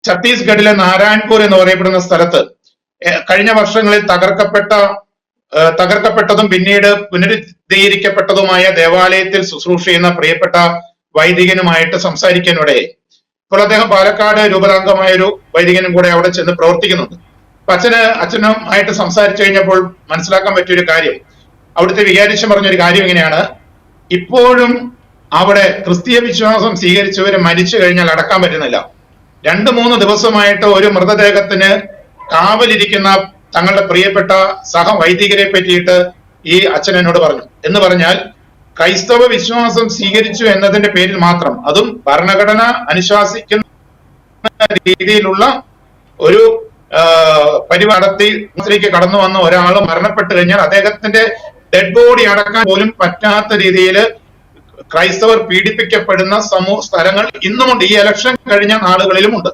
ഛത്തീസ്ഗഡിലെ നാരായൺപൂർ എന്ന് പറയപ്പെടുന്ന സ്ഥലത്ത് കഴിഞ്ഞ വർഷങ്ങളിൽ തകർക്കപ്പെട്ടതും പിന്നീട് പുനരുദ്ധീകരിക്കപ്പെട്ടതുമായ ദേവാലയത്തിൽ ശുശ്രൂഷ ചെയ്യുന്ന പ്രിയപ്പെട്ട വൈദികനുമായിട്ട് സംസാരിക്കാനിടയായി. ഇപ്പോൾ അദ്ദേഹം പാലക്കാട് രൂപതാംഗമായ ഒരു വൈദികനും കൂടെ അവിടെ ചെന്ന് പ്രവർത്തിക്കുന്നുണ്ട്. അപ്പൊ അച്ഛനുമായിട്ട് സംസാരിച്ചു കഴിഞ്ഞപ്പോൾ മനസ്സിലാക്കാൻ പറ്റിയൊരു കാര്യം, അവിടുത്തെ വികാരിച്ചൻ പറഞ്ഞൊരു കാര്യം ഇങ്ങനെയാണ്: ഇപ്പോഴും അവിടെ ക്രിസ്തീയ വിശ്വാസം സ്വീകരിച്ചവര് മരിച്ചു കഴിഞ്ഞാൽ അടക്കാൻ പറ്റുന്നില്ല. 2-3 ദിവസമായിട്ട് ഒരു മൃതദേഹത്തിന് കാവലിരിക്കുന്ന തങ്ങളുടെ പ്രിയപ്പെട്ട സഹവൈദികരെ പറ്റിയിട്ട് ഈ അച്ഛൻ എന്നോട് പറഞ്ഞു. എന്ന് പറഞ്ഞാൽ ക്രൈസ്തവ വിശ്വാസം സ്വീകരിച്ചു എന്നതിന്റെ പേരിൽ മാത്രം, അതും ഭരണഘടന അനുശാസിക്കുന്ന രീതിയിലുള്ള ഒരു പരിപാടിയിലേക്ക് കടന്നു വന്ന ഒരാൾ മരണപ്പെട്ടു കഴിഞ്ഞാൽ അദ്ദേഹത്തിന്റെ ഡെഡ് ബോഡി അടക്കാൻ പോലും പറ്റാത്ത രീതിയിൽ ക്രൈസ്തവർ പീഡിപ്പിക്കപ്പെടുന്ന സ്ഥലങ്ങൾ ഇന്നുമുണ്ട്. ഈ ഇലക്ഷൻ കഴിഞ്ഞ നാളുകളിലുമുണ്ട്.